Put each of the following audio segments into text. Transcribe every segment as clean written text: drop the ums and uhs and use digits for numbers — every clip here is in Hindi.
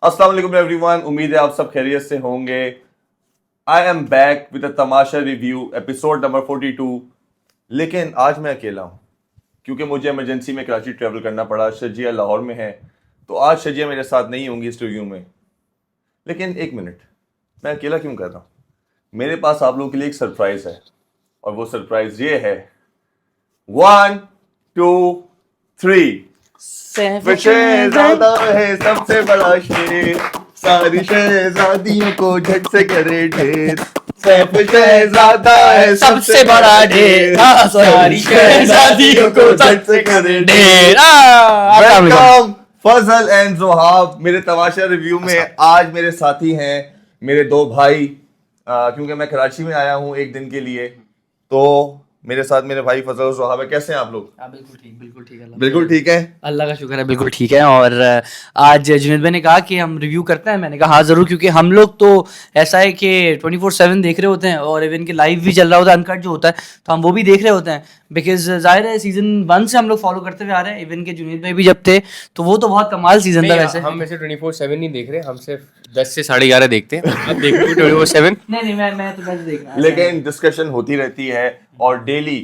अस्सलाम वालेकुम एवरीवन, उम्मीद है आप सब खैरियत से होंगे। I am back with a Tamasha review episode number 42। लेकिन आज मैं अकेला हूँ क्योंकि मुझे इमरजेंसी में कराची ट्रैवल करना पड़ा। शजिया लाहौर में है तो आज शजिया मेरे साथ नहीं होंगी इस रिव्यू में। लेकिन एक मिनट, मैं अकेला क्यों कर रहा हूँ? मेरे पास आप लोगों के लिए एक सरप्राइज है और वो सरप्राइज ये है। 1 2 3 शहजादा है सबसे बड़ा शेर, सारी शहजादियों को झट से करे ढेर। सैफ शहजादा है सबसे बड़ा ढेर, सारी शहजादियों को झट से करे ढेर। वेलकम फजल एंड जोहाब मेरे तमाशा रिव्यू में। आज मेरे साथी हैं मेरे दो भाई, क्योंकि मैं कराची में आया हूँ एक दिन के लिए, तो मेरे साथ मेरे भाई फजल और जोहाब है। कैसे हैं आप लोग? बिल्कुल ठीक है। बिल्कुल ठीक है, अल्लाह का शुक्र है, बिल्कुल ठीक है। और आज जुनैद भाई ने कहा कि हम रिव्यू करते हैं। मैंने कहा हाँ ज़रूर, क्योंकि हम लोग तो ऐसा है कि 24/7 देख रहे होते हैं और इवन के लाइव भी चल रहा होता है, अनकट जो होता है, तो हम वो भी देख रहे होते हैं। बिकॉज जाहिर है सीजन 1 से हम लोग फॉलो करते हुए आ रहे हैं। इवन के जुनैद भाई भी जब थे तो वो तो बहुत कमाल सीजन था। वैसे हम वैसे 24/7 नहीं देख रहे, हम सिर्फ 10 से 11:30 देखते हैं। आप देखते हो 24/7? नहीं, मैं तो वैसे देख रहा हूं। लेकिन डिस्कशन होती रहती है और डेली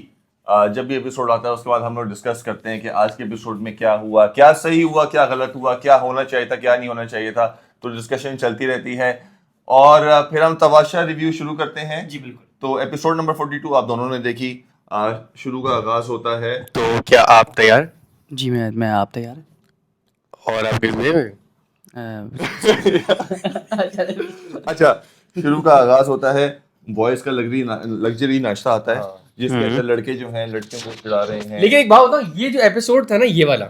जब भी एपिसोड आता है उसके बाद हम लोग डिस्कस करते हैं कि आज के एपिसोड में क्या हुआ, क्या सही हुआ, क्या गलत हुआ, क्या होना चाहिए था, क्या नहीं होना चाहिए था। तो डिस्कशन चलती रहती है और फिर हम तमाशा रिव्यू शुरू करते हैं। जी बिल्कुल। तो एपिसोड नंबर 42 आप दोनों ने देखी। शुरू का आगाज होता है। तो क्या आप तैयार? जी मैं आप तैयार हैं? और आपके लिए अच्छा, शुरू का आगाज होता है। बॉयज का लग्जरी नाश्ता आता है जिसके अंदर लड़के जो हैं लड़कियों को खिला रहे हैं। लेकिन एक बात बताओ, ये जो एपिसोड था ना, ये वाला,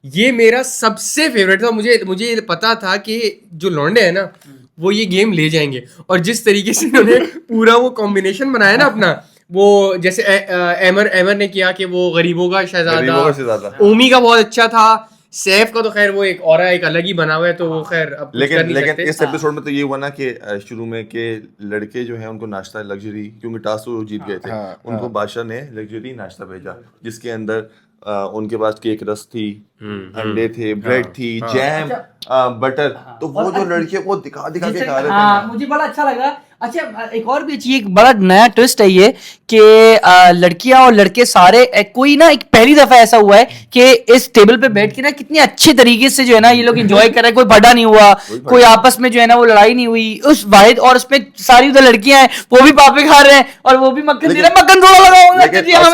ये मेरा सबसे फेवरेट था। मुझे ये पता था कि जो लौंडे हैं ना वो ये गेम ले जाएंगे, और जिस तरीके से उन्होंने पूरा वो कॉम्बिनेशन बनाया ना अपना, वो जैसे एमर ने किया कि वो गरीबों का शहजादा, ओमी का बहुत अच्छा था, सैफ का तो खैर वो एक और एक अलग ही बना हुआ है, तो वो खैर अब कुछ कर नहीं लेकिन सकते। इस एपिसोड में तो ये हुआ ना कि शुरू में के लड़के जो हैं उनको नाश्ता लग्जरी, क्योंकि टास्क तो जीत गए थे, उनको बादशाह ने लग्जरी नाश्ता भेजा जिसके अंदर उनके पास केक रस थी, अंडे थे, ब्रेड थी, जैम, बटर। तो वो जो लड़के वो दिखा के खा रहे थे ना, मुझे बड़ा अच्छा लगा। अच्छा, एक और भी चीज, एक बड़ा नया ट्विस्ट है ये कि लड़कियां और लड़के सारे कोई ना एक पहली दफा ऐसा हुआ है कि इस टेबल पे बैठ के ना कितने अच्छे तरीके से जो है ना ये लोग एंजॉय कर रहे हैं। कोई भड़ा नहीं हुआ, कोई आपस में जो है ना वो लड़ाई नहीं हुई उस वाहिद, और उसमें सारी उधर लड़कियां हैं वो भी पापे खा रहे हैं और वो भी मक्खन दे रहे हैं। मक्खन थोड़ा लगाओ,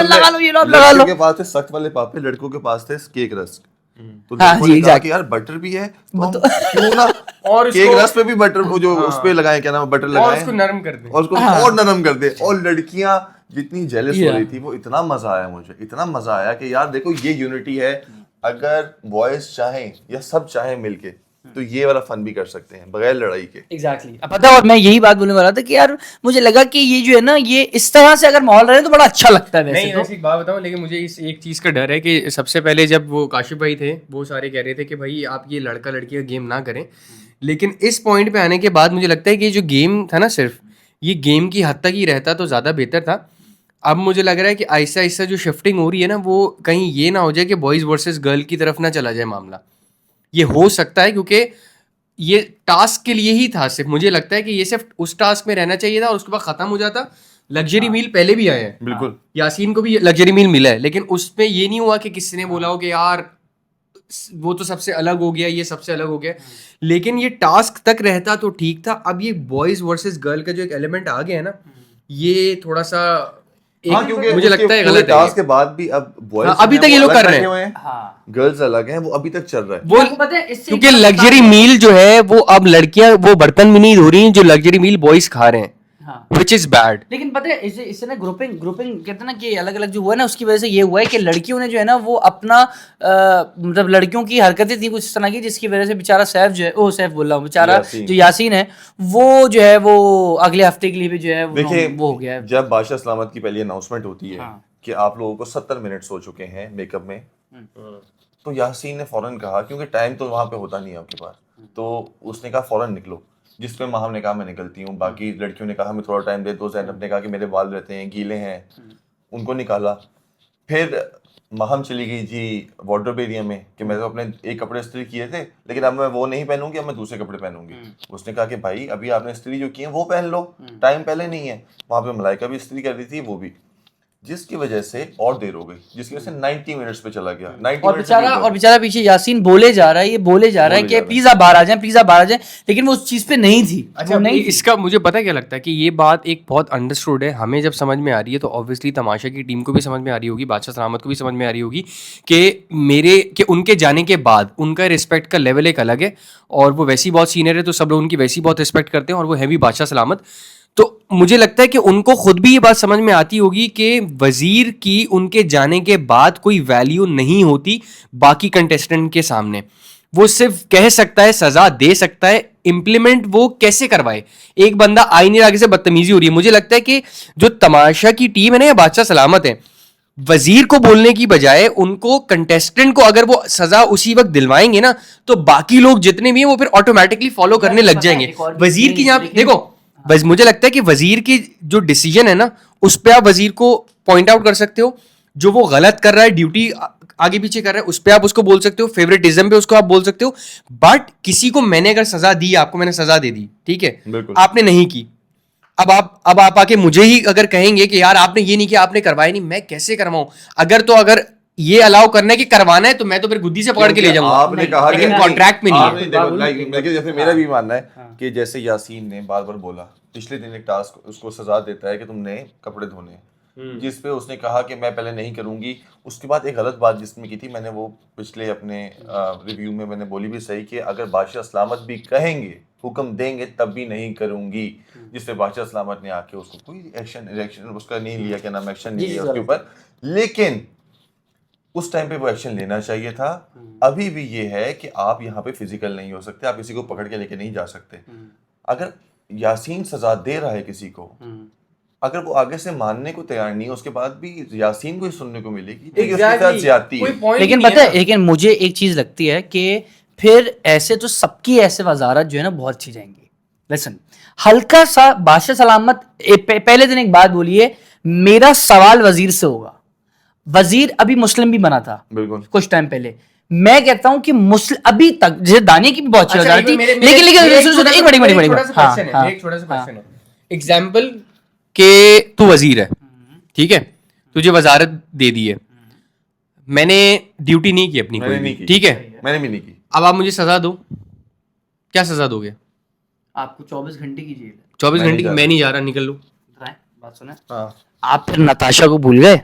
लगा लो, ये लो, लगा लो। लड़कियों के पास थे सख्त वाले पापे, लड़कों के पास थे केक रस। तो हाँ लड़कों जी, ने कहा exactly। कि यार बटर भी है तो हम क्यों ना और केक उसको रस पे भी बटर, वो जो उस पे लगाए, क्या नाम है, बटर और लगाए उसको नरम कर दे। और उसको और नरम कर दे। और लड़कियां जितनी जेलस हो रही थी, वो इतना मजा आया, मुझे इतना मजा आया कि यार देखो ये यूनिटी है। अगर बॉयज चाहें या सब चाहें मिलके तो ये वाला फन भी कर सकते हैं बगैर लड़ाई के। एग्जैक्टली। अब पता है, और मैं यही बात बोलने वाला था कि यार मुझे लगा कि ये जो है ना ये इस तरह से अगर माहौल रहे तो बड़ा अच्छा लगता है। वैसे नहीं, तो वैसे एक बात बताऊं, लेकिन मुझे इस एक चीज का डर है कि सबसे पहले जब वो काशिफ भाई थे, वो सारे कह रहे थे कि भाई आप ये लड़का लड़की का गेम ना करें, लेकिन इस पॉइंट पे आने के बाद मुझे लगता है कि जो गेम था ना, सिर्फ ये गेम की हद तक ही रहता तो ज़्यादा बेहतर था। अब मुझे लग रहा है कि आहिस्ता आहिस्ता जो शिफ्टिंग हो रही है ना, वो कहीं ये ना हो जाए कि बॉयज़ वर्सेस गर्ल की तरफ ना चला जाए मामला। ये हो सकता है क्योंकि ये टास्क के लिए ही था सिर्फ। मुझे लगता है कि ये सिर्फ उस टास्क में रहना चाहिए था और उसके बाद खत्म हो जाता। लग्जरी मील पहले भी आए हैं, बिल्कुल। यासीन को भी लग्जरी मील मिला है, लेकिन उसमें ये नहीं हुआ कि किसी ने बोला हो कि यार वो तो सबसे अलग हो गया, ये सबसे अलग हो गया। लेकिन ये टास्क तक रहता तो ठीक था। अब ये बॉयज वर्सेस गर्ल का जो एक एलिमेंट आ गया है ना, ये थोड़ा सा हाँ, क्योंकि मुझे लगता है गलत है टास्क ये। के बाद भी अब बॉयज अभी तक ये लोग कर रहे हैं। हाँ, गर्ल्स अलग हैं, वो अभी तक चल रहा है। वो आपको पता है इससे क्योंकि लग्जरी मील जो है वो अब लड़कियां वो बर्तन में नहीं धो रही हैं जो लग्जरी मील बॉयज खा रहे हैं, हाँ। Which is bad. लेकिन पता है इससे ना ग्रुपिंग कहते हैं ना कि अलग अलग जो हुआ है ना, उसकी वजह से ये हुआ है कि लड़कियों ने जो है ना वो अपना मतलब लड़कियों की हरकतें थी कुछ इस तरह की, जिसकी वजह से बेचारा सैफ जो है, ओ सैफ बोल रहा हूँ, बेचारा जो यासीन है, वो जो है वो अगले हफ्ते के लिए भी जो है देखिए, वो हो गया है। जब बादशाह सलामत की पहली अनाउंसमेंट होती है हाँ। कि आप लोगों को 70 मिनट्स हो चुके हैं मेकअप में, तो यासीन ने फौरन कहा, क्योंकि टाइम तो वहां पे होता नहीं है आपके पास, तो उसने कहा फौरन निकलो। जिस पे माहम ने कहा मैं निकलती हूँ, बाकी लड़कियों ने कहा हमें थोड़ा टाइम दे दो, ज़ैनब ने कहा कि मेरे बाल रहते हैं, गीले हैं, उनको निकाला। फिर महम चली गई जी वार्डरोब एरिया में कि मैं तो अपने एक कपड़े इस्त्री किए थे लेकिन अब मैं वो नहीं पहनूंगी, अब मैं दूसरे कपड़े पहनूंगी। उसने कहा कि भाई अभी आपने इस्त्री जो की है वो पहन लो, टाइम पहले नहीं है। वहां पे मलाइका भी इस्त्री कर रही थी, वो भी, जिसकी वजह से और देर हो गई, जिसकी वजह से 90 मिनट्स पे चला गया। 90 और मिनट से भी ऊपर। बेचारा पीछे यासीन बोले जा रहा है, ये बोले जा रहा है कि प्लीज आप बाहर आ जाएं, प्लीज आप बाहर आ जाएं, लेकिन वो उस चीज पे नहीं थी। अच्छा वो नहीं थी। इसका मुझे पता है क्या लगता है कि ये बात एक बहुत अंडरस्टूड है, हमें जब समझ में आ रही है तो ऑब्वियसली तमाशा की टीम को भी समझ में आ रही होगी, बादशाह सलामत को भी समझ में आ रही होगी कि उनके जाने के बाद उनका रिस्पेक्ट का लेवल एक अलग है और वो वैसी बहुत सीनियर है तो सब लोग उनकी वैसी बहुत रिस्पेक्ट करते हैं और वो है भी बादशाह सलामत। तो मुझे लगता है कि उनको खुद भी ये बात समझ में आती होगी कि वजीर की उनके जाने के बाद कोई वैल्यू नहीं होती बाकी कंटेस्टेंट के सामने। वो सिर्फ कह सकता है, सजा दे सकता है, इम्प्लीमेंट वो कैसे करवाए। एक बंदा आई नहीं आगे से बदतमीजी हो रही है। मुझे लगता है कि जो तमाशा की टीम है ना या बादशाह सलामत है, वजीर को बोलने की बजाय उनको कंटेस्टेंट को अगर वो सजा उसी वक्त दिलवाएंगे ना तो बाकी लोग जितने भी हैं वो फिर ऑटोमेटिकली फॉलो करने लग जाएंगे। वजीर की यहाँ देखो, बस मुझे लगता है कि वजीर की जो डिसीजन है ना उस पर आप वजीर को पॉइंट आउट कर सकते हो। जो वो गलत कर रहा है, ड्यूटी आगे पीछे कर रहा है, उस पर आप उसको बोल सकते हो, फेवरेटिज्म पे उसको आप बोल सकते हो। बट किसी को मैंने अगर सजा दी, आपको मैंने सजा दे दी, ठीक है, आपने नहीं की, अब आप आके मुझे ही अगर कहेंगे कि यार आपने ये नहीं किया, आपने करवाया नहीं, मैं कैसे करवाऊं। अगर ये अलाउ करना है कि करवाना है तो मैं तो फिर गुद्दी से पकड़ के ले जाऊंगा। आपने कहा लेकिन कॉन्ट्रैक्ट में नहीं है। लेकिन जैसे मेरा भी मानना है कि जैसे यासीन ने बार बार बोला, पिछले दिन एक टास्क उसको सजा देता है कि तुमने कपड़े धोने, जिस पे उसने कहा कि मैं पहले नहीं करूंगी। उसके बाद एक गलत बात जिसमें की थी, मैंने वो पिछले अपने रिव्यू में मैंने बोली भी सही कि अगर बादशाह सलामत भी कहेंगे, हुक्म देंगे, तब भी नहीं करूंगी। जिस पे बादशाह सलामत ने आके उसको कोई रिएक्शन उसका नहीं लिया, क्या नाम, एक्शन नहीं लिया उसके ऊपर। लेकिन उस टाइम पे वो एक्शन लेना चाहिए था। अभी भी ये है कि आप यहाँ पे फिजिकल नहीं हो सकते, आप किसी को पकड़ के लेके नहीं जा सकते। अगर यासीन सजा दे रहा है किसी को, अगर वो आगे से मानने को तैयार नहीं है, उसके बाद भी यासीन को ही सुनने को मिलेगी कि उसके साथ ज्यादती है। लेकिन पता है, लेकिन मुझे एक चीज लगती है कि फिर ऐसे तो सबकी ऐसे वजारत जो है ना बहुत अच्छी जाएंगी। लिसन, हल्का सा बादशाह सलामत पहले दिन एक बात बोलिए, मेरा सवाल वजीर से होगा। वजीर अभी मुस्लिम भी बना था बिल्कुल कुछ टाइम पहले। मैं कहता हूं कि मुस्लिम अभी तक, जैसे दानिया की भी बहुत अच्छी वजारत थी, लेकिन एक छोटा सा क्वेश्चन है। एग्जांपल के तू वजीर है, ठीक है, तुझे वजारत दे दी है, मैंने ड्यूटी नहीं की अपनी, कोई भी, ठीक है, मैंने भी नहीं की। अब आप मुझे सजा दो, क्या सजा दोगे? आपको 24 घंटे की जेल। 24 घंटे की? मैं नहीं जा रहा, निकल लो। बात सुने, आप फिर नताशा को भूल गए?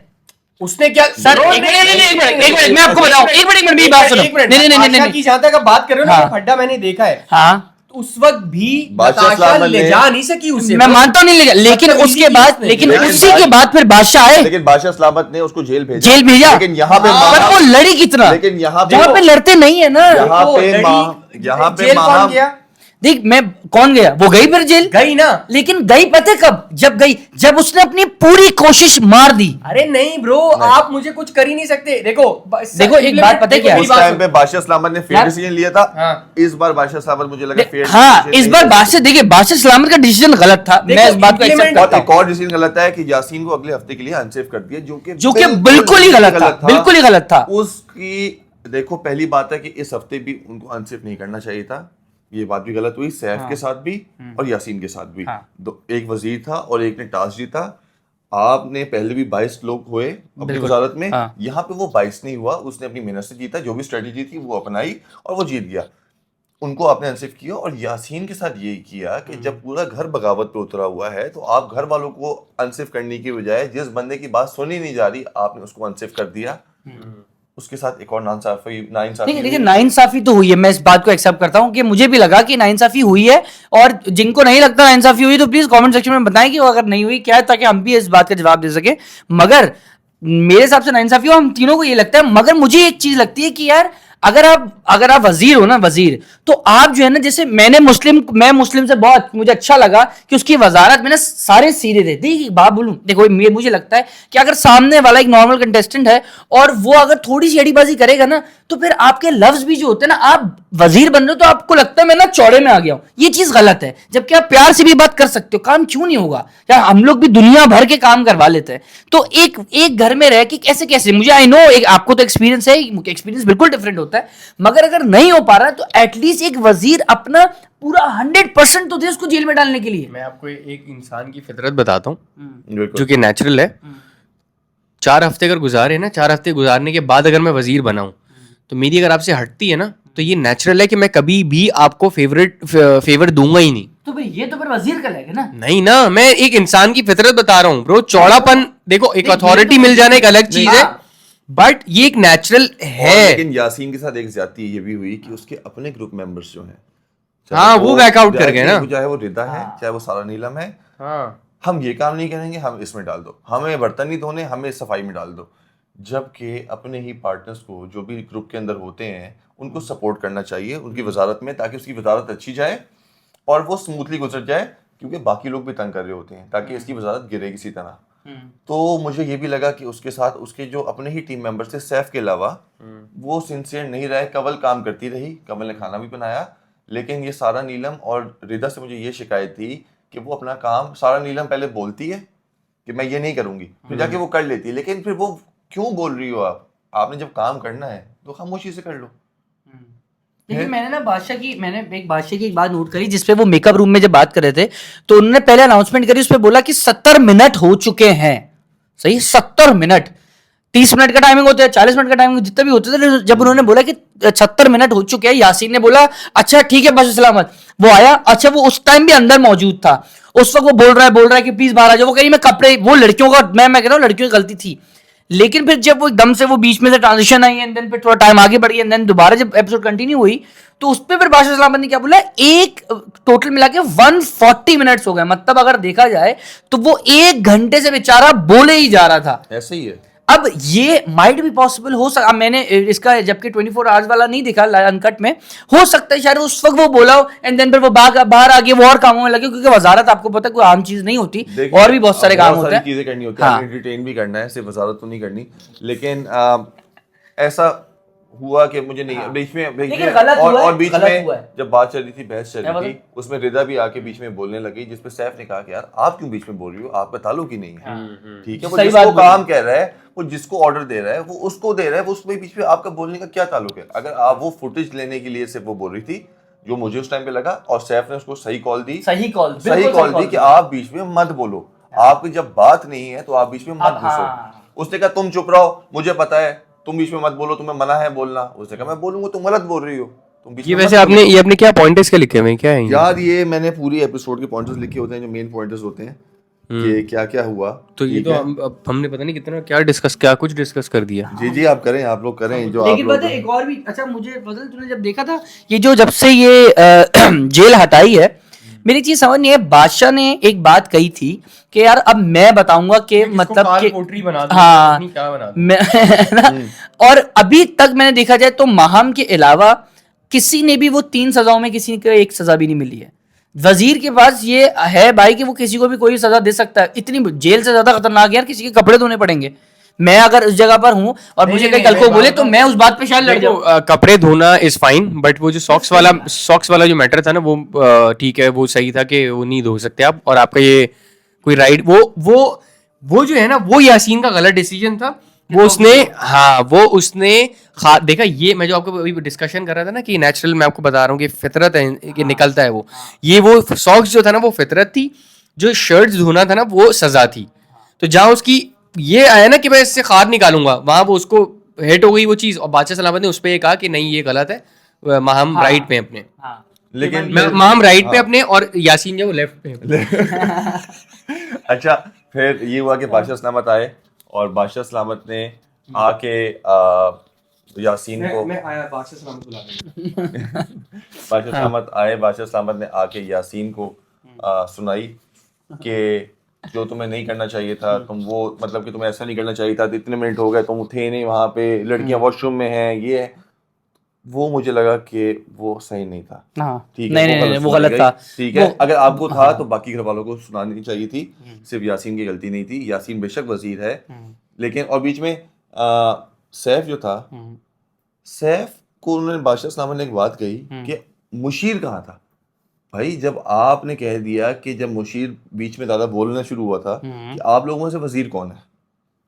उसने क्या सर, एक मिनट मैं आपको बताऊं, एक मिनट मेरी बात सुनो। नहीं, जहां तक आप बात कर रहे हो ना, फड्डा मैंने देखा है। हाँ, उस वक्त भी नताशा ले जा नहीं सकी उसे। मैं मानता हूँ नहीं ले जा, लेकिन उसके बाद, लेकिन उसी के बाद फिर बादशाह आए, लेकिन बादशाह सलामत ने उसको जेल भेजा, लेकिन यहाँ पे वो लड़ी कितना, लेकिन यहाँ पे लड़ते नहीं है ना। यहाँ पे कौन गया? देख, मैं कौन गया, वो गई फिर जेल, गई ना, लेकिन गई पता है कब? जब गई, जब उसने अपनी पूरी कोशिश मार दी। अरे नहीं ब्रो, आप मुझे कुछ कर ही नहीं सकते। देखो एक बात पता है क्या, उस टाइम पे बादशाह सलामत ने फेयर डिसीजन लिया था। इस बार बादशाह सलामत मुझे लगा फेयर, हाँ, इस बार बादशाह, देखिए बादशाह सलामत का डिसीजन गलत था, मैं इस बात को एक्सेप्ट करता हूं। एक और डिसीजन गलत है कि यासीन को अगले हफ्ते के लिए अनसेफ कर दिया, जो कि बिल्कुल ही गलत था, बिल्कुल ही गलत था। उसकी देखो, पहली बात है कि इस हफ्ते भी उनको अनसेफ नहीं करना चाहिए था, ये बात भी गलत हुई सैफ के साथ भी और यासीन के साथ भी। एक वजीर था और एक ने टास्क जीता। आपने पहले भी 22 लोग हुए अपनी वजारत में, यहाँ पे वो 22 नहीं हुआ, उसने अपनी मेहनत से जीता, जो भी स्ट्रेटेजी थी वो अपनाई और वो जीत गया। उनको आपने अनसेफ किया। और यासीन के साथ यही किया कि जब पूरा घर बगावत पे उतरा हुआ है तो आप घर वालों को अनसेफ करने की बजाय जिस बंदे की बात सुनी नहीं जा रही आपने उसको अनसेफ कर दिया। उसके साथ एक और नाइंसाफी तो हुई है, मैं इस बात को एक्सेप्ट करता हूं कि मुझे भी लगा कि नाइंसाफी हुई है। और जिनको नहीं लगता नाइंसाफी हुई तो प्लीज कमेंट सेक्शन में बताएं कि अगर नहीं हुई क्या है, ताकि हम भी इस बात का जवाब दे सके। मगर मेरे हिसाब से नाइंसाफी हो, हम तीनों को ये लगता है। मगर मुझे एक चीज लगती है कि यार अगर आप वजीर हो ना, वजीर, तो आप जो है ना, जैसे मैं मुस्लिम से बहुत मुझे अच्छा लगा कि उसकी वजारत में ना सारे सीधे थे। देखिए बात बोलूं, देखो मुझे लगता है कि अगर सामने वाला एक नॉर्मल कंटेस्टेंट है और वो अगर थोड़ी सी अड़ीबाजी करेगा ना, तो फिर आपके लफ्ज भी जो होते हैं ना, आप वजीर बन रहे हो तो आपको लगता है मैं ना चौड़े में आ गया हूं, ये चीज गलत है। जबकि आप प्यार से भी बात कर सकते हो, काम क्यों नहीं होगा यार, हम लोग भी दुनिया भर के काम करवा लेते हैं। तो एक घर में रह के कैसे कैसे, मुझे आई नो एक आपको तो एक्सपीरियंस है, एक्सपीरियंस बिल्कुल डिफरेंट होता है, मगर अगर नहीं हो पा रहा है तो एटलीस्ट एक वजीर अपना पूरा 100% तो दे उसको जेल में डालने के लिए। मैं आपको एक इंसान की फितरत बताता हूँ बिल्कुल। जो कि नेचुरल है। 4 हफ्ते अगर गुजारे ना, 4 हफ्ते गुजारने के बाद अगर मैं वजीर बनाऊं तो मेरी अगर आपसे हटती है ना, तो ये नेचुरल है कि मैं कभी भी आपको फेवर दूंगा ही नहीं। तो भाई ये तो फिर वजीर का लगेगा ना। नहीं ना, मैं एक इंसान की फितरत बता रहा हूँ ब्रो। चौड़ापन देखो, एक अथॉरिटी मिल जाना एक अलग चीज है, बट ये एक नेचुरल है। लेकिन यासीन के साथ एक ज्यादती ये भी हुई कि उसके अपने ग्रुप मेंबर्स जो हैं, हाँ, वो बैकआउट कर गए ना। चाहे वो रिदा है, चाहे वो सारा नीलम है, हाँ, हम ये काम नहीं करेंगे, हम इसमें डाल दो, हमें बर्तन नहीं धोने, हमें सफाई में डाल दो। जबकि अपने ही पार्टनर्स को जो भी ग्रुप के अंदर होते हैं उनको सपोर्ट करना चाहिए उनकी वजारत में, ताकि उसकी वजारत अच्छी जाए और वो स्मूथली गुजर जाए, क्योंकि बाकी लोग भी तंग कर रहे होते हैं, ताकि इसकी वजारत गिरे किसी तरह। तो मुझे ये भी लगा कि उसके साथ उसके जो अपने ही टीम मेंबर्स थे सैफ के अलावा, वो सिंसियर नहीं रहे। कवल काम करती रही, कवल ने खाना भी बनाया, लेकिन ये सारा नीलम और रिदा से मुझे ये शिकायत थी कि वो अपना काम, सारा नीलम पहले बोलती है कि मैं ये नहीं करूंगी, फिर जाके वो कर लेती है, लेकिन फिर वो क्यों बोल रही हो आप? आपने जब काम करना है तो खामोशी से कर लो। लेकिन मैंने एक बादशाह की एक बात नोट करी, जिसपे वो मेकअप रूम में जब बात कर रहे थे तो उन्होंने पहले अनाउंसमेंट करी, उसपे बोला कि 70 मिनट हो चुके हैं। सही, 70 मिनट। 30 मिनट का टाइमिंग होता है, 40 मिनट का टाइमिंग जितना भी होता है। जब उन्होंने बोला कि 70 मिनट हो चुके हैं, यासीन ने बोला अच्छा ठीक है बस सलामत। वो आया, अच्छा वो उस टाइम भी अंदर मौजूद था, उस वक्त वो बोल रहा है कि प्लीज बाहर आ जाओ। वो कह रही मैं कपड़े, वो लड़कियों का, मैं कह रहा हूँ लड़कियों की गलती थी। लेकिन फिर जब वो एकदम से वो बीच में से ट्रांजिशन आई एंड देन फिर थोड़ा टाइम आगे बढ़ गया एंड देन दोबारा जब एपिसोड कंटिन्यू हुई तो उस पर फिर बादशाह सलामत ने क्या बोला, एक टोटल मिला के 140 मिनट्स हो गए। मतलब अगर देखा जाए तो वो 1 घंटे से बेचारा बोले ही जा रहा था। ऐसे ही है। अब ये माइट भी पॉसिबल हो सकता, मैंने इसका जबकि 24 आवर्स वाला नहीं दिखा अनकट में, हो सकता है शायद उस वक्त वो बोला हो एंड देन फिर वो बाहर आ गए, वो और कामों में लगे, क्योंकि वजारत आपको पता है कोई आम चीज नहीं होती, और भी बहुत सारे काम होते हैं, चीजें करनी होती है, हाँ। एंटरटेन भी करना है, सिर्फ वजारत तो नहीं करनी। लेकिन ऐसा हुआ कि मुझे नहीं, बीच में और बीच में जब बात चल रही थी, बहस चल रही थी, उसमें रिदा भी आके बीच में बोलने लगी, जिसपे सैफ ने कहा कि यार आप क्यों बीच में बोल रही हो, आपका ताल्लुक ही नहीं है। ठीक है, वो जिसको काम कह रहा है, वो जिसको ऑर्डर दे रहा है, वो उसको दे रहा है, वो उसमें बीच में आपका बोलने का क्या ताल्लुक है? अगर आप वो फुटेज लेने के लिए सिर्फ वो बोल रही थी, जो मुझे उस टाइम पे लगा, और सैफ ने उसको सही कॉल दी, सही कॉल दी कि आप बीच में मत बोलो, आपकी जब बात नहीं है तो आप बीच में मत घुसो। उसने कहा तुम चुप रहो, मुझे पता है, तुम बीच में मत बोलो, तुम्हें मना है बोलना। उसने कहा मैं बोलूंगा, तुम गलत बोल रही हो, तुम बीच में। वैसे ये अपने क्या पॉइंटर्स के लिखे हुए हैं क्या है यार? ये मैंने पूरी एपिसोड के पॉइंटर्स लिखे होते हैं, जो मेन पॉइंटर्स होते हैं कि क्या क्या हुआ। तो ये तो हमने पता नहीं कितना क्या कुछ डिस्कस कर दिया। जी आप करें, आप लोग करें जो लेकिन पता है एक और भी, अच्छा मुझे फजल तूने जब देखा था ये जो जब से ये जेल हटाई है, मेरी चीज समझ नहीं है। बादशाह ने एक बात कही थी कि यार अब मैं बताऊंगा कि मतलब कि हाँ मैं ना, और अभी तक मैंने देखा जाए तो माहम के अलावा किसी ने भी वो 3 सजाओं में किसी को एक सजा भी नहीं मिली है। वजीर के पास ये है भाई कि वो किसी को भी कोई सजा दे सकता है। इतनी जेल से ज्यादा खतरनाक यार किसी के कपड़े धोने पड़ेंगे। मैं अगर उस जगह पर हूं और मुझे कहीं कल को बोले तो मैं उस बात पे शायद लड़ जाऊं। कपड़े धोना इज फाइन, बट वो जो सॉक्स वाला जो मैटर था ना, वो ठीक है, वो सही था कि वो नहीं धो सकते आप, और आपका ये कोई राइट, वो जो है ना, वो यासीन का गलत डिसीजन था। वो उसने देखा, ये मैं जो आपको अभी डिस्कशन कर रहा था ना कि नेचुरल, मैं आपको बता रहा हूँ कि फितरत है कि निकलता है वो सॉक्स जो था ना वो फितरत थी, जो शर्ट्स धोना था ना वो सजा थी। तो जहाँ उसकी ये आया ना कि मैं इससे खाद निकालूंगा, वहां वो उसको हिट हो गई वो चीज, और बादशाह सलामत ने उस पर कहा कि नहीं ये गलत है, माहम राइट पे अपने, लेकिन माहम राइट पे अपने और यासीन जो लेफ्ट पे। अच्छा, फिर ये हुआ कि बादशाह सलामत आए और बादशाह सलामत ने आके यासीन को बादशाह सलामत बादशाह सलामत आए, बादशाह सलामत ने आके यासीन को सुनाई कि जो तुम्हें नहीं करना चाहिए था, तुम वो मतलब कि तुम्हें ऐसा नहीं करना चाहिए था, इतने मिनट हो गए तुम थे नहीं वहां पे, लड़कियां वॉशरूम में हैं, ये है वो। मुझे लगा कि वो सही नहीं था। ठीक है, नहीं, वो गलत था। ठीक है, अगर आपको था तो बाकी घर वालों को सुनानी चाहिए थी, सिर्फ यासीन की गलती नहीं थी। यासीन बेशक वजीर है, लेकिन और बीच में सैफ जो था, सैफ को उन्होंने बादशाह इस्लाम ने एक बात कही कि मुशीर कहाँ था भाई, जब आपने कह दिया कि जब मुशीर बीच में ज़्यादा बोलना शुरू हुआ था कि आप लोगों में से वजीर कौन है,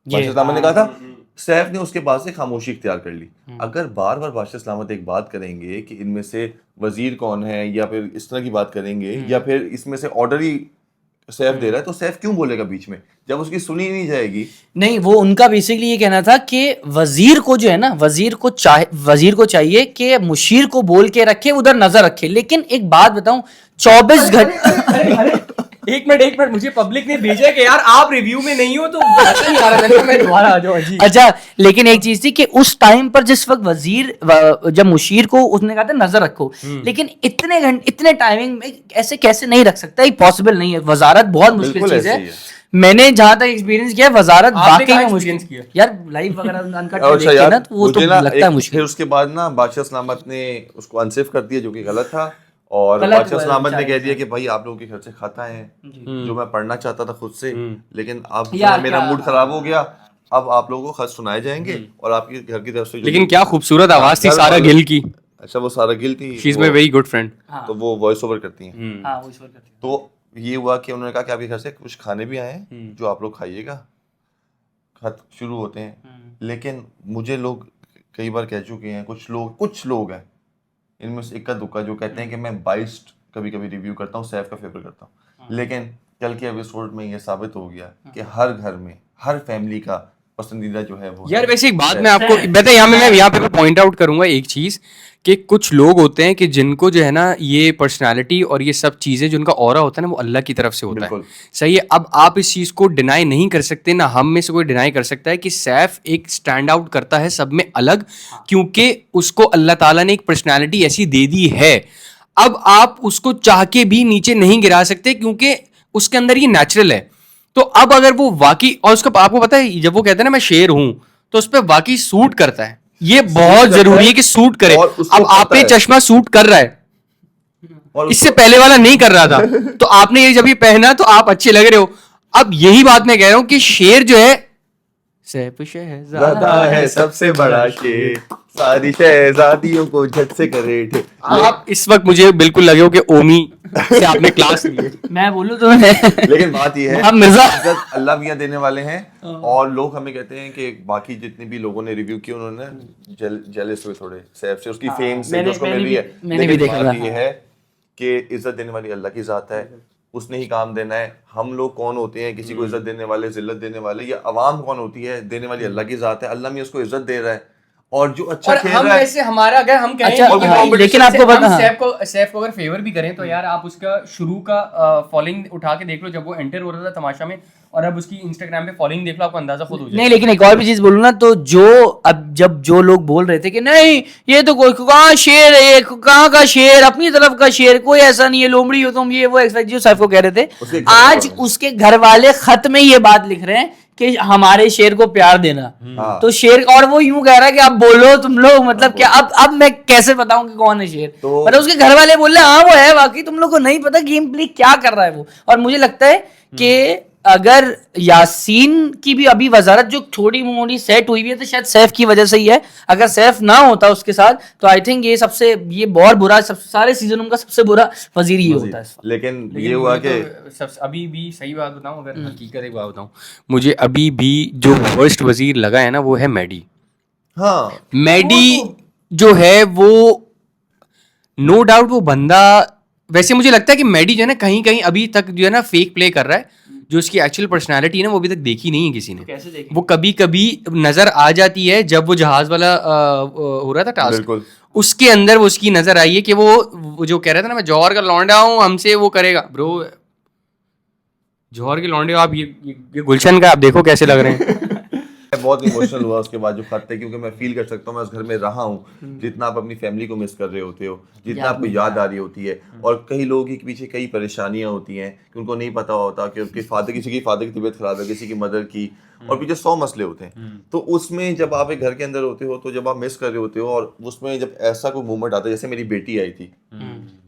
बादशाह इस्लाम ने कहा था, सैफ ने उसके बाद से खामोशी इख्तियार कर ली। अगर बार बार बादशाह सलामत एक बात करेंगे कि इनमें से वजीर कौन है या फिर इस तरह की बात करेंगे या फिर इसमें से ऑर्डर ही सैफ दे रहा है, तो सैफ क्यों बोलेगा बीच में जब उसकी सुनी नहीं जाएगी? नहीं, वो उनका बेसिकली ये कहना था कि वजीर को जो है ना, वजीर को चाहिए कि मुशीर को बोल के रखे, उधर नजर रखे। लेकिन एक बात बताऊं, 24 घंटे एक मिनट, मुझे पब्लिक ने भेजा कि यार आप रिव्यू में नहीं हो तो अच्छा नहीं आ रहा था, मैं दोबारा आ जाऊं जी। अच्छा, लेकिन एक चीज थी कि उस टाइम पर जिस वक्त जब मुशीर को उसने कहा था नजर रखो, लेकिन इतने घंटे इतने टाइमिंग में ऐसे कैसे नहीं रख सकता, ये पॉसिबल नहीं है। वजारत बहुत मुश्किल बिल्कुल चीज ऐसे है। ही है। मैंने जहां तक एक्सपीरियंस किया, वजारत आपने वाकई कहाँ में मुश्किल experience किया? यार लाइव वगैरह अनकट में अच्छा देख के यार, ना, तो वो तो मुझे ना लगता है फिर मुश्किल। उसके बाद ना बादशाह सलामत ने उसको अनसेफ कर दिया, जो कि गलत था। और गलत बादशाह हुआ है सलामत ने बेचारे कह दिया कि भाई आप लोगों के घर से खाता है जो मैं पढ़ना चाहता था खुद से, लेकिन अब जो यार है मेरा क्या- मूड खराब हो गया, अब आप लोगों को खत सुनाए जाएंगे और आपके घर की तरफ से लेकिन क्या खूबसूरत आवाज थी घर सारा वाले- गिल की। अच्छा, वो सारा गिल थी, शी इज वो- माई वेरी गुड फ्रेंड। तो वो वॉइस ओवर करती हैं। हाँ, वो ईश्वर करते हैं। तो ये हुआ कि उन्होंने कहा कि आपके घर से कुछ खाने भी आए हैं जो आप लोग खाइएगा। खत शुरू होते हैं, लेकिन मुझे लोग कई बार कह चुके हैं, कुछ लोग हैं इनमें से इक्का दुक्का जो कहते हैं कि मैं बाइस्ड कभी कभी रिव्यू करता हूँ, सैफ का फेवर करता हूँ, लेकिन कल के एपिसोड में ये साबित हो गया कि हर घर में हर फैमिली का पसंदीदा जो है वो यार है वैसे एक बात सैफ। मैं आपको बता, यहाँ पे पॉइंट आउट करूंगा एक चीज कि कुछ लोग होते हैं कि जिनको जो है ना ये पर्सनालिटी और ये सब चीजें जो उनका ऑरा होता है ना, वो अल्लाह की तरफ से होता है। बिल्कुल। सही है। अब आप इस चीज को डिनाई नहीं कर सकते, ना हम में से कोई डिनाई कर सकता है कि सैफ एक स्टैंड आउट करता है सब में अलग, क्योंकि उसको अल्लाह ताला ने एक पर्सनालिटी ऐसी दे दी है। अब आप उसको चाह के भी नीचे नहीं गिरा सकते, क्योंकि उसके अंदर ये नेचुरल है। तो अब अगर वो वाकई, और उसका आपको पता है जब वो कहता है ना मैं शेर हूं, तो उस पर वाकई सूट करता है। ये बहुत करता जरूरी है है कि सूट करे। और उसको अब आप पता पे है। चश्मा सूट कर रहा है, और इससे पहले वाला नहीं कर रहा था, तो आपने ये जब ये पहना तो आप अच्छे लग रहे हो। अब यही बात मैं कह रहा हूं कि शेर जो है सैफ शहजादा ज़्यादा है सबसे बड़ा शेर, सारी शहजादियों को झट से करे ठे। आप इस वक्त मुझे बिल्कुल लगे हो कि ओमी से आपने क्लास ली है। मैं बोलूं तो मैं लेकिन बात यह है, अब मिर्जा इज्जत अल्लाह मियां देने वाले हैं। और लोग हमें कहते हैं कि बाकी जितने भी लोगों ने रिव्यू किया उन्होंने जेलस हुए थोड़े सैफ से, उसकी फेम से जो उसको मिल रही है। मैंने भी लेकिन देखा बात था। ये है कि इज्जत देने वाली अल्लाह की जात है, उसने ही काम देना है। हम लोग कौन होते हैं किसी को इज्जत देने वाले, जिल्लत देने वाले, या अवाम कौन होती है देने वाली? अल्लाह की जात है। अल्लाह में उसको इज्जत दे रहा है, और जो अच्छा और खेल हम रहा है, वैसे हमारा अगर हम कहें अच्छा, कि हाँ, competition लेकिन से आपको हम पता- सैफ को अगर फेवर भी करें तो यार आप उसका शुरू का फॉलोइंग उठा के देख लो, जब वो एंटर हो रहा था तमाशा में, और अब उसकी इंस्टाग्राम पे फॉलोइंग देख लो, आपको अंदाजा खुद हो जाएगा। नहीं, लेकिन एक और भी चीज बोलूं ना, तो जब जो लोग बोल रहे थे कि नहीं ये तो कोई कहाँ शेर है, ये कहाँ का शेर, अपनी तरफ का शेर, कोई ऐसा नहीं है, लोमड़ी हो तुम, ये वो एक्सपेक्ट जो सैफ को कह रहे उसके थे, घर आज वाले। उसके घर वाले खत में ये बात लिख रहे हैं कि हमारे शेर को प्यार देना। हाँ। तो शेर, और वो यूं कह रहा है कि अब बोलो तुम लोग, मतलब क्या, अब मैं कैसे बताऊं कि कौन है शेर? तो- मतलब उसके घर वाले बोल रहे हैं हाँ वो है, बाकी तुम लोग को नहीं पता गेम प्ले क्या कर रहा है वो। और मुझे लगता है कि अगर यासीन की भी अभी वजारत जो थोड़ी मोड़ी सेट हुई हुई है, तो शायद सैफ की वजह से ही है। अगर सैफ ना होता उसके साथ, तो आई थिंक ये बहुत बुरा, सारे सीजनों का सबसे बुरा वजीर ही होता है इस वक्त। लेकिन लेकिन ये हुआ मुझे कि तो अभी भी सही बात बताऊं, अगर हकीकत एक बात बताऊं, मुझे अभी भी जो वर्स्ट वजीर लगा है ना, वो है मैडी। हाँ, मैडी जो है वो नो डाउट वो बंदा, वैसे मुझे लगता है कि मैडी जो है ना कहीं कहीं अभी तक जो है ना फेक प्ले कर रहा है। जो उसकी एक्चुअल पर्सनालिटी है ना, वो अभी तक देखी नहीं है किसी ने। कैसे देखें? वो कभी कभी नजर आ जाती है, जब वो जहाज वाला हो रहा था टास्क, बिल्कुल। उसके अंदर वो उसकी नजर आई है कि वो जो कह रहा था ना मैं जौहर का लौंडा हूँ, हमसे वो करेगा। ब्रो जौहर के लौंडे हो आप, ये गुलशन का आप देखो कैसे लग रहे हैं। मैं बहुत इमोशनल हुआ उसके बाद जो खत थे, क्योंकि मैं फील कर सकता हूँ, मैं उस घर में रहा हूँ, जितना आप अपनी फैमिली को मिस कर रहे होते हो, जितना आपको याद आ रही होती है। और कई लोगों के पीछे कई परेशानियां होती हैं कि उनको नहीं पता होता कि उनके किसी की फादर की तबीयत खराब है, किसी की मदर की, और पीछे 100 मसले होते हैं। तो उसमें जब आप एक घर के अंदर होते हो, तो जब आप मिस कर रहे होते हो, और उसमें जब ऐसा कोई मूवमेंट आता है, जैसे मेरी बेटी आई थी,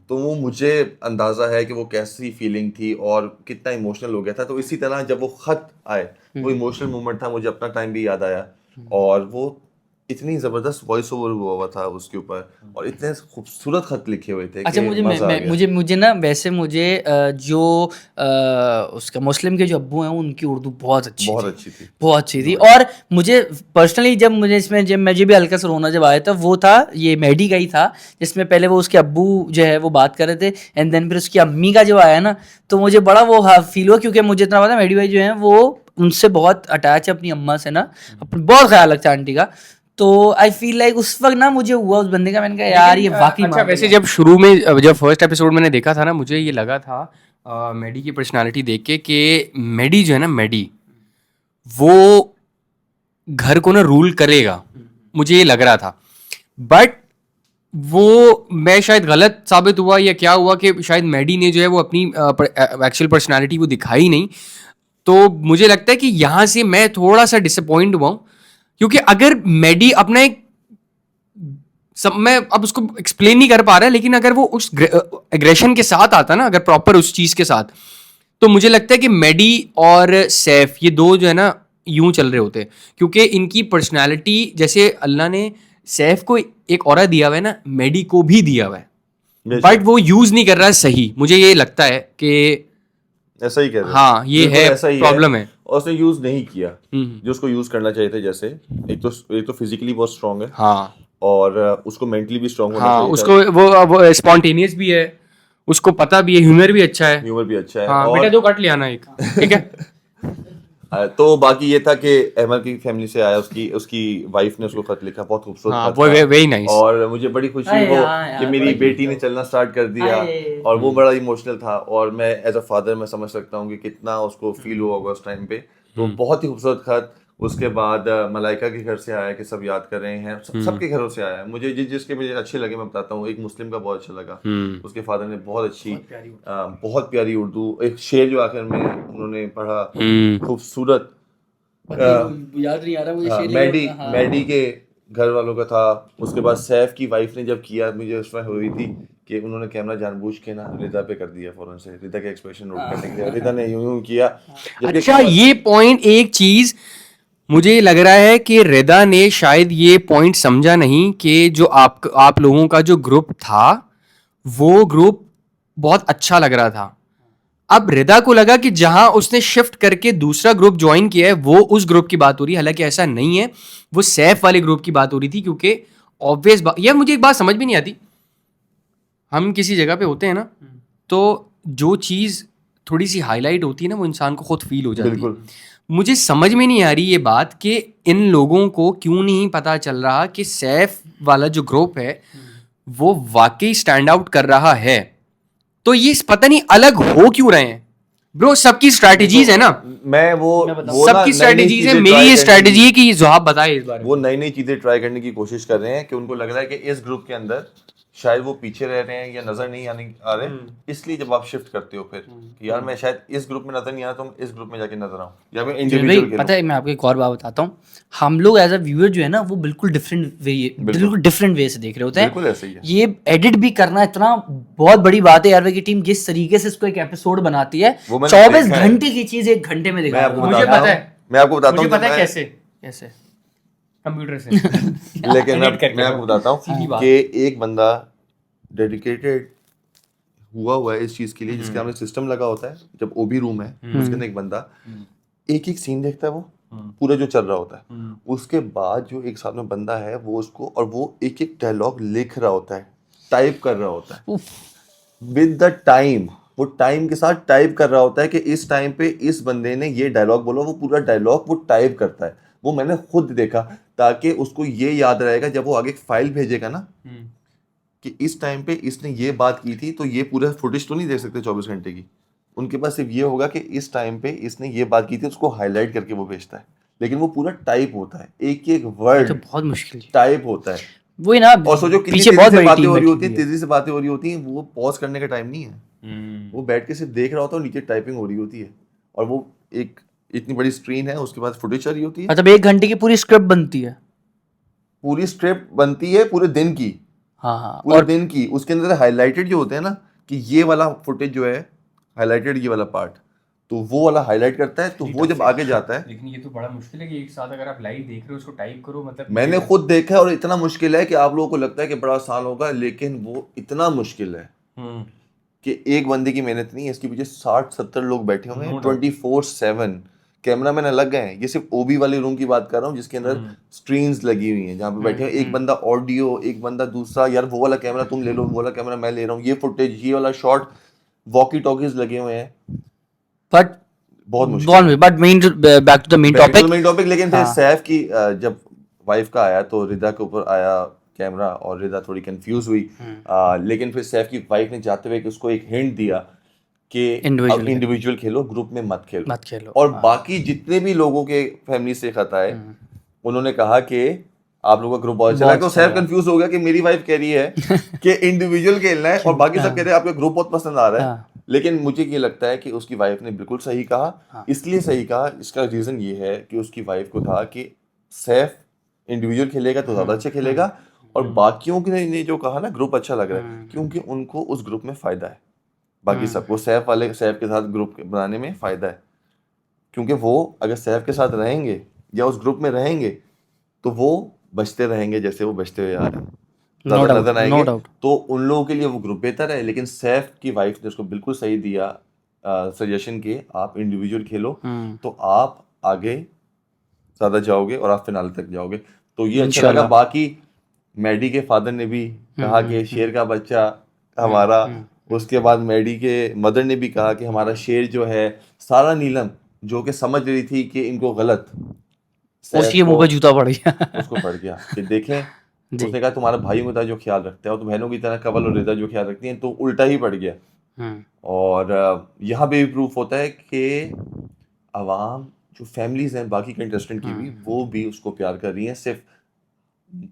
तो वो मुझे अंदाज़ा है कि वो कैसी फीलिंग थी और कितना इमोशनल हो गया था। तो इसी तरह जब वो खत आए, वो इमोशनल मोमेंट था, मुझे अपना टाइम भी याद आया। और वो इतनी जबरदस्त वॉइस ओवर हुआ था उसके ऊपर और इतने खूबसूरत खत लिखे हुए थे अच्छा कि मुझे मजा आ गया। मुझे ना वैसे मुझे जो उसका मुस्लिम के जो अब्बू हैं उनकी उर्दू बहुत अच्छी बहुत थी, अच्छी थी। बहुत अच्छी थी। और मुझे पर्सनली जब मुझे भी हल्का सा रोना जब आया था वो था ये मैडी का ही था, जिसमें पहले वो उसके अब्बू जो है वो बात कर रहे थे एंड देन फिर उसकी अम्मी का जो आया ना, तो मुझे बड़ा वो फील हुआ, क्योंकि मुझे इतना पता मैडी भाई जो है वो उनसे बहुत अटैच है अपनी अम्मा से ना, अपनी बहुत ख्याल रखता है आंटी का। तो आई फील लाइक उस वक्त ना मुझे हुआ उस बंदे का, मैंने कहा यार ये वाकई अच्छा मार वैसे दिया। जब शुरू में जब फर्स्ट एपिसोड मैंने देखा था ना, मुझे ये लगा था मैडी की पर्सनालिटी देख के कि मैडी जो है ना, मैडी वो घर को ना रूल करेगा, मुझे ये लग रहा था। बट वो मैं शायद गलत साबित हुआ या क्या हुआ कि शायद मैडी ने जो है वो अपनी एक्चुअल पर्सनालिटी वो दिखाई नहीं। तो मुझे लगता है कि यहाँ से मैं थोड़ा सा डिसअपॉइंट हुआ हूँ, क्योंकि अगर मैडी अपना एक मैं अब उसको एक्सप्लेन नहीं कर पा रहा, लेकिन अगर वो उस एग्रेशन के साथ आता ना, अगर प्रॉपर उस चीज के साथ, तो मुझे लगता है कि मैडी और सैफ ये दो जो है ना यूं चल रहे होते, क्योंकि इनकी पर्सनालिटी जैसे अल्लाह ने सैफ को एक औरत दिया हुआ है ना, मैडी को भी दिया हुआ है, बट वो यूज नहीं कर रहा है सही। मुझे ये लगता है कि ऐसा ही कह रहे हो। हाँ ये बिल्कुल है ऐसा ही प्रॉब्लम है। और उसने यूज नहीं किया जो उसको यूज करना चाहिए था। जैसे एक तो फिजिकली बहुत स्ट्रांग है हाँ और उसको मेंटली भी स्ट्रांग होना हाँ, चाहिए उसको वो स्पॉन्टेनियस भी है, उसको पता भी है, ह्यूमर भी अच्छा है। ह्यूमर भी अच्छा है। हाँ और बेटा दो कट ले आना एक, ठीक है। तो बाकी ये था कि अहमद की फैमिली से आया, उसकी उसकी वाइफ ने उसको खत लिखा, बहुत खूबसूरत हाँ खत वो था। Very nice. और मुझे बड़ी खुशी अरे हो हाँ कि यार, मेरी बड़ा बेटी ने चलना स्टार्ट कर दिया अरे। और वो बड़ा इमोशनल था। और मैं एज अ फादर मैं समझ सकता हूँ कि कितना उसको फील हुआ होगा उस टाइम पे। तो बहुत ही खूबसूरत खत। उसके बाद मलाइका के घर से आया कि सब याद कर रहे हैं, सबके घरों से आया। मुझे जिसके मुझे अच्छे लगे मैं बताता हूँ। एक मुस्लिम का बहुत अच्छा लगा, उसके फादर ने बहुत अच्छी बहुत प्यारी उर्दू, एक शेर जो आखिर में उन्होंने पढ़ा, खूबसूरत। याद नहीं आ रहा मुझे हाँ, शेर, मैडी लेकिन हाँ। मैडी के घर वालों का था। उसके बाद सैफ की वाइफ ने जब किया, मुझे उस वक्त हुई थी कि उन्होंने कैमरा जानबूझ के ना रिदा पे कर दिया फौरन से, रिदा के एक्सप्रेशन नोट करने के लिए। रिदा ने यूं यूं किया। जबकि अच्छा ये पॉइंट, एक चीज मुझे लग रहा है कि रिदा ने शायद ये पॉइंट समझा नहीं कि जो आप लोगों का जो ग्रुप था वो ग्रुप बहुत अच्छा लग रहा था। अब रिदा को लगा कि जहां उसने शिफ्ट करके दूसरा ग्रुप ज्वाइन किया है वो उस ग्रुप की बात हो रही है, हालांकि ऐसा नहीं है, वो सैफ वाले ग्रुप की बात हो रही थी। क्योंकि ऑब्वियस यार मुझे एक बात समझ भी नहीं आती, हम किसी जगह पे होते हैं ना, तो जो चीज़ थोड़ी सी हाईलाइट होती है ना वो इंसान को खुद फील हो जाती है। बिल्कुल। मुझे समझ में नहीं आ रही ये बात कि इन लोगों को क्यों नहीं पता चल रहा कि सैफ वाला जो ग्रुप है वो वाकई स्टैंड आउट कर रहा है। तो ये पता नहीं अलग हो क्यों रहे हैं ब्रो। सबकी स्ट्रैटेजीज है ना, मैं वो सबकी स्ट्रैटेजीज है। मेरी ये स्ट्रैटेजी है कि ज़ुहाब बताए इस बारे में। वो नई नई चीजें ट्राई करने की कोशिश कर रहे हैं कि उनको लग रहा है कि इस ग्रुप के अंदर शायद वो पीछे रह रहे हैं या नजर नहीं आ रहे, इसलिए जब आप शिफ्ट करते हो फिर कि यार मैं शायद इस ग्रुप में नजर नहीं आ रहा, तो मैं इस ग्रुप में जाके नजर आऊं या मैं भाई इंडिविजुअल पता है मैं आपको एक और बात बताता हूँ, हम लोग एज अ व्यूअर जो है ना वो बिल्कुल डिफरेंट वे से देख रहे होते बिल्कुल हैं। ऐसे ही है। ये एडिट भी करना इतना बहुत बड़ी बात है यार, की टीम जिस तरीके से इसको एक एपिसोड बनाती है, वो मैंने 24 देखा है। घंटे की चीज 1 घंटे में मैं दिखा आपको दूंगा। मुझे बताता पता हूँ, है, मैं आपको बताता मुझे हूँ पता है जब कैसे कैसे कंप्यूटर से लेकिन edit करके मैं आपको बताता सीधी हूँ बात। कि एक बंदा डेडिकेटेड हुआ है इस चीज के लिए, जिसके सामने सिस्टम लगा होता है। जब ओबी रूम है उसके अंदर एक बंदा एक एक सीन देखता है, वो पूरा जो चल रहा होता है। उसके बाद जो एक साथ में बंदा है वो उसको, और वो एक एक डायलॉग लिख रहा होता है, टाइप कर रहा होता है विद द टाइम। वो टाइम के साथ टाइप कर रहा होता है कि इस टाइम पे इस बंदे ने ये डायलॉग बोला, वो पूरा डायलॉग वो टाइप करता है। वो मैंने खुद देखा, ताकि उसको ये याद रहेगा जब वो आगे फाइल भेजेगा ना कि इस टाइम पे इसने ये बात की थी। तो ये पूरा फुटेज तो नहीं देख सकते 24 घंटे की, उनके पास सिर्फ ये होगा कि इस टाइम पे इसने ये बात की थी, उसको हाईलाइट करके वो भेजता है। लेकिन वो पूरा टाइप होता है, एक एक तो वर्ड बहुत मुश्किल है टाइप होता है। वही ना, और सोचो कितनी पीछे तेजी बहुत से बड़ी बातें टीम हो रही बैठी होती हैं, हुई है। तेजी से बातें हो रही होती हैं, वो पॉज करने का टाइम नहीं है। वो बैठ के सिर्फ देख रहा होता है और नीचे टाइपिंग हो रही होती है, और वो एक इतनी बड़ी स्क्रीन है, उसके बाद फुटेज आ रही होती है। मतलब 1 घंटे की पूरी स्क्रिप्ट बनती है। पूरी स्क्रिप्ट बनती है पूरे दिन की, हाँ हाँ। पूरे दिन की। उसके अंदर हाईलाइटेड जो होते हैं ना, कि ये वाला फुटेज जो है हाईलाइटेड, ये वाला पार्ट, तो वो वाला हाईलाइट करता है, तो वो जब आगे जाता है। लेकिन ये तो बड़ा मुश्किल है कि एक साथ अगर आप लाइव देख रहे हो उसको टाइप करो, मतलब मैंने खुद देखा है और इतना मुश्किल है कि आप लोगों को लगता है कि बड़ा आसान होगा, लेकिन वो इतना मुश्किल है कि एक बंदे की मेहनत नहीं है, इसके पीछे 60-70 लोग बैठे हुए हैं 24/7। कैमरा मैन अलग है, ये सिर्फ ओबी वाले रूम की बात कर रहा हूँ जिसके अंदर स्क्रीन्स लगी हुई हैं, जहाँ पे बैठे हैं एक बंदा ऑडियो, एक बंदा दूसरा, यार वो वाला कैमरा तुम ले लो, वो वाला कैमरा मैं ले रहा हूँ, ये फुटेज, ये वाला शॉट, वॉकी टॉकीज लगे हुए हैं। बट बहुत मुश्किल, but main back to the main topic. लेकिन फिर सैफ की जब वाइफ का आया तो रिदा के ऊपर आया कैमरा और रिदा थोड़ी कंफ्यूज हुई, लेकिन फिर सैफ की वाइफ ने चाहते हुए कि उसको एक हिंट दिया कि इंडिविजुअल खेलो, ग्रुप में मत खेलो। और बाकी जितने भी लोगों के फैमिली से खत आए उन्होंने कहा कि आप लोगों का ग्रुप बहुत अच्छा है, तो सैफ कंफ्यूज हो गया कि मेरी वाइफ कह रही है कि इंडिविजुअल खेलना है और बाकी सब कह रहे हैं आपका ग्रुप बहुत पसंद आ रहा है। लेकिन मुझे ये लगता है कि उसकी वाइफ ने बिल्कुल सही कहा। इसलिए सही कहा, इसका रीजन ये है कि उसकी वाइफ को था कि सैफ इंडिविजुअल खेलेगा तो ज्यादा अच्छा खेलेगा, और बाकियों ने जो कहा ना ग्रुप अच्छा लग रहा है, क्योंकि उनको उस ग्रुप में फायदा है, बाकी सबको सैफ के साथ ग्रुप बनाने में फायदा है, क्योंकि वो अगर सैफ के साथ रहेंगे या उस ग्रुप में रहेंगे तो वो बचते रहेंगे जैसे वो बचते हुए आ रहे हैं, नजर आएंगे, तो उन लोगों के लिए वो ग्रुप बेहतर है। लेकिन सैफ की वाइफ ने उसको बिल्कुल सही दिया सजेशन के आप इंडिविजुअल खेलो तो आप आगे ज्यादा जाओगे और आप फिनाले तक जाओगे, तो ये अच्छा लगा। बाकी मैडी के फादर ने भी कहा कि शेर का बच्चा हमारा, उसके बाद मैडी के मदर ने भी कहा कि हमारा शेर जो है, सारा नीलम जो कि समझ रही थी कि इनको गलत, उसके मुंह पे जूता पड़ गया, उसको पड़ गया कि देखें, उसने कहा तुम्हारा भाइयों की तरह जो ख्याल रखता है और तो बहनों की तरह कवल और रिदा जो ख्याल रखती हैं, तो उल्टा ही पड़ गया। और यहाँ पे भी प्रूफ होता है कि आवाम जो फैमिलीज हैं बाकी कंटेस्टेंट की भी, वो भी उसको प्यार कर रही हैं, सिर्फ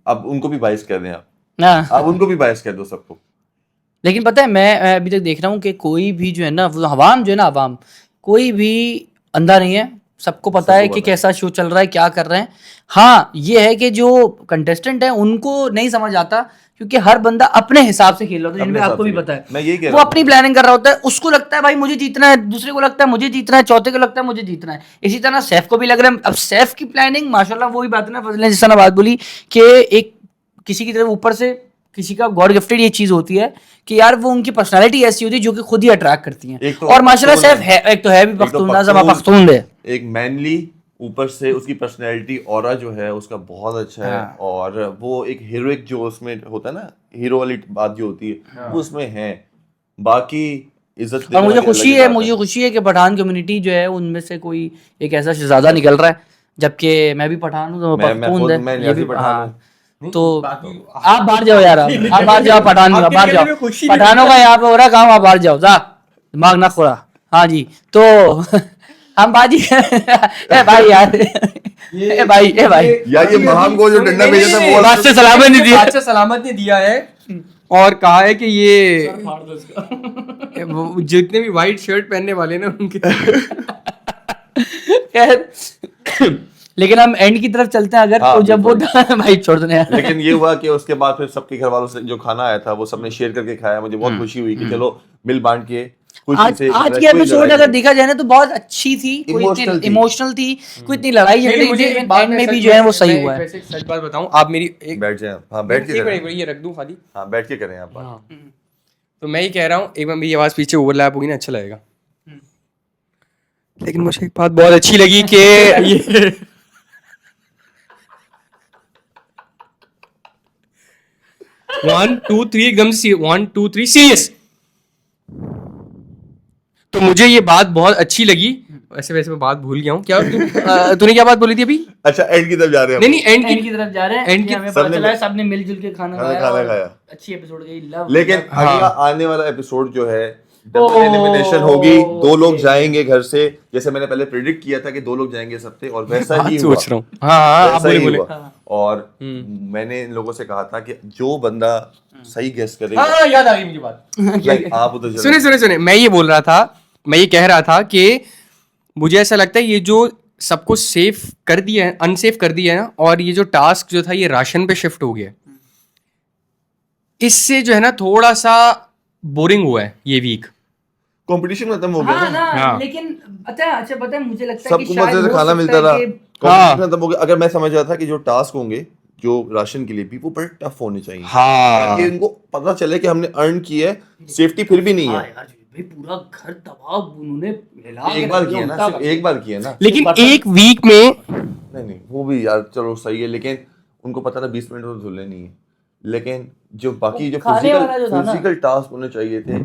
अब उनको भी बाइस कर दें आप, अब उनको भी बाइस कर दो सबको। लेकिन पता है मैं अभी तक देख रहा हूँ कि कोई भी जो है ना, वो अवाम जो है ना, अवाम कोई भी अंधा नहीं है, सबको पता है कि कैसा शो चल रहा है, क्या कर रहे हैं। हाँ ये है कि जो कंटेस्टेंट है उनको नहीं समझ आता, क्योंकि हर बंदा अपने हिसाब से खेल रहा होता है, जिनमें आपको भी पता है, मैं यही कह वो अपनी प्लानिंग कर रहा होता है, उसको लगता है भाई मुझे जीतना है, दूसरे को लगता है मुझे जीतना है, चौथे को लगता है मुझे जीतना है। इसी तरह सैफ को भी लग रहा है। अब सैफ की प्लानिंग माशाल्लाह वही बात है ना, फजल ने जिस तरह बात बोली कि एक किसी की तरफ ऊपर से किसी का गॉड गिफ्टेड ये चीज होती है कि यार वो उनकी पर्सनालिटी ऐसी होती है जो कि खुद ही अट्रैक्ट करती है। और माशाल्लाह सैफ है, एक तो है भी पख्तून है, एक मैनली, ऊपर से उसकी पर्सनैलिटी ऑरा जो है उसका बहुत अच्छा है, और वो एक हीरोइक जो उसमें होता है ना, हीरो वाली बात जो होती है वो उसमें है। बाकी इज्जत, और मुझे खुशी है कि पठान कम्युनिटी जो है उनमें से कोई एक ऐसा शहजादा निकल रहा है, जबकि मैं भी पठान हूँ, तो पख्तून है, ये भी पठान। तो आप बाहर जाओ यार, आप बाहर जाओ, पठान बाहर जाओ, पठानों का यहाँ पे हो रहा काम, आप बाहर जाओ, जा दिमाग ना खोला। हाँ जी, तो हम बाजी ए भाई यार, ए भाई यार ये महाम को जो डंडा भेजा था वो बादशाह सलामत ने दिया है और कहा है कि ये जितने भी व्हाइट शर्ट पहनने वाले ना उनके लेकिन हम एंड की तरफ चलते हैं अगर, तो जब वो भाई छोड़ देना यार। लेकिन ये हुआ कि उसके बाद फिर सबके घर वालों से जो खाना आया था वो सबने शेयर करके खाया, मुझे बहुत खुशी हुई कि चलो मिल बांट के। आज की एपिसोड अगर देखा जाए ना तो बहुत अच्छी थी, कोई इमोशनल थी, कोई इतनी लड़ाई झगड़ी थी, एंड में भी जो है वो सही हुआ है। सच बात बताऊं, आप मेरी एक बैठ जाए, हाँ बैठ के करें, ये रख दूं खाली, हाँ बैठ के करें आप बात। तो मैं ये कह रहा हूँ, एक बार मेरी आवाज पीछे ओवरलैप होगी ना, अच्छा लगेगा। लेकिन मुझे एक बात बहुत अच्छी लगी कि ये 1 2 3 एकदम से 1 2 3 सीरियस। तो मुझे ये बात बहुत अच्छी लगी। वैसे मैं बात भूल गया हूँ, क्या तूने क्या बात बोली थी अभी? अच्छा एंड की तरफ जा रहे हैं? नहीं एंड की तरफ जा रहे हैं। एंड की हमें पता चला है सबने मिलजुल के खाना खाया। अच्छी एपिसोड गई, लव। लेकिन अगला आने वाला एपिसोड जो है एलिमिनेशन होगी, 2 लोग जाएंगे घर से, जैसे मैंने पहले प्रेडिक्ट किया था कि 2 लोग जाएंगे सबसे, और वैसा ही हुआ। सोच रहा हूँ, हाँ वैसा ही हुआ। और मैंने इन लोगों से कहा था कि जो बंदा सही गेस करेगा, हाँ याद आ गई मुझे बात। आप उधर सुने, मैं ये बोल रहा था, मैं ये कह रहा था कि मुझे ऐसा लगता है ये जो सबको सेफ कर दिया है, अनसेफ कर दिया है ना, और ये जो टास्क जो था ये राशन पे शिफ्ट हो गया, इससे जो है ना थोड़ा सा बोरिंग हुआ है ये वीक। कंपटीशन खत्म हो गया हाँ ना। ना, हाँ। लेकिन अच्छा पता है मुझे लगता है कि सबको मजे शायद से हो खाना सकता मिलता है था, कि कंपटीशन खत्म हो गया। अगर मैं समझ रहा था कि जो टास्क होंगे जो राशन के लिए भी वो बड़े टफ होने चाहिए, ताकि इनको पता चले कि हमने अर्न की है, सेफ्टी फिर भी नहीं हाँ है। यार भाई पूरा घर तबाह उन्होंने हिला के एक बार रख दिया, किया ना, उल्टा सिर्फ कर एक बार किया ना। लेकिन बर्तन- एक वीक में नहीं वो भी यार चलो सही है, लेकिन उनको पता था 20 मिनट तो धुलने नहीं है। लेकिन जो बाकी जो खाने वाला जो था ना- फिजिकल टास्क होने चाहिए थे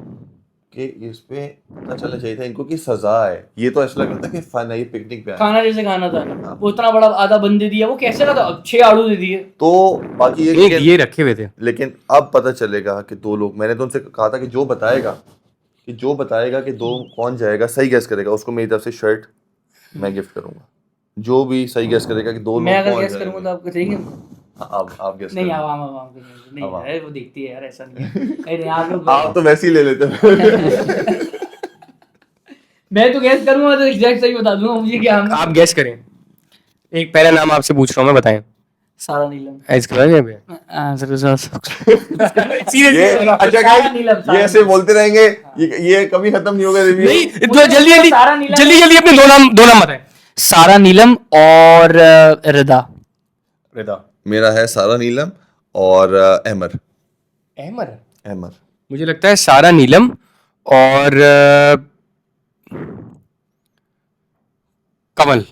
कि इस पे पता चलना चाहिए था इनको कि सजा है। ये तो ऐसा लग रहा था कि फन है, ये पिकनिक पे आए हैं। खाना जैसे खाना था, वो इतना बड़ा आधा बंद दे दिया, वो कैसे का था, 6 आलू दे दिए। तो बाकी ये नहीं कि- दिए रखे हुए थे। लेकिन अब पता चलेगा कि 2 लोग, मैंने तो उनसे कहा था कि जो बताएगा कि 2 कौन जाएगा, सही गेस करेगा, उसको मेरी तरफ से शर्ट मैं गिफ्ट करूंगा। जो भी सही गेस करेगा कि 2 मैं लोग अगर कौन गेस करूंगा तो जाएंगे। आपको चाहिए? आप गेस नहीं करो। आवाम नहीं आवाम। है, वो देखती है यार, ऐसा नहीं है। नहीं आप लोग आप तो वैसे ही ले लेते हो। मैं तो गैस करूंगा तो एग्जैक्ट सही बता दूंगा मुझे क्या हम। आप गैस करें। एक पहला नाम आपसे पूछ रहा हूँ मैं, बताएं। सारा नीलम। ऐसे करेंगे भैया? ये अच्छा सारा नीलम, ये ऐसे बोलते रहेंगे, ये कभी खत्म नहीं होगा रिव्यू। नहीं मुझे जल्दी जल्दी सारा नीलम- जल्दी जल्दी अपने दो नाम बताएं। सारा नीलम और रिदा। रिदा। मेरा है सारा नीलम और अहमर। अहमर। मुझे लगता है सारा नीलम और कमल।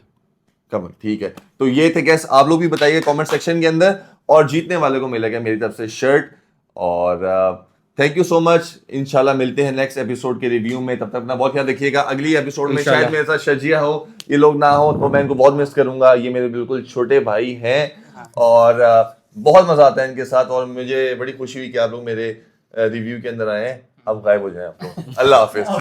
ठीक है, तो ये थे गैस। आप लोग भी बताइए कमेंट सेक्शन के अंदर, और जीतने वाले को मिलेगा मेरी तरफ से शर्ट। और थैंक यू सो मच। इंशाल्लाह मिलते हैं नेक्स्ट एपिसोड के रिव्यू में। तब तक अपना बहुत ख्याल रखिएगा। अगली एपिसोड में इंशाल्लाह। शायद मेरे साथ शजिया हो, ये लोग ना हो, तो मैं इनको बहुत मिस करूंगा। ये मेरे बिल्कुल छोटे भाई हैं और बहुत मजा आता है इनके साथ, और मुझे बड़ी खुशी हुई कि आप लोग मेरे रिव्यू के अंदर आए हैं। अब गायब हो जाए आप लोग। अल्लाह हाफिज।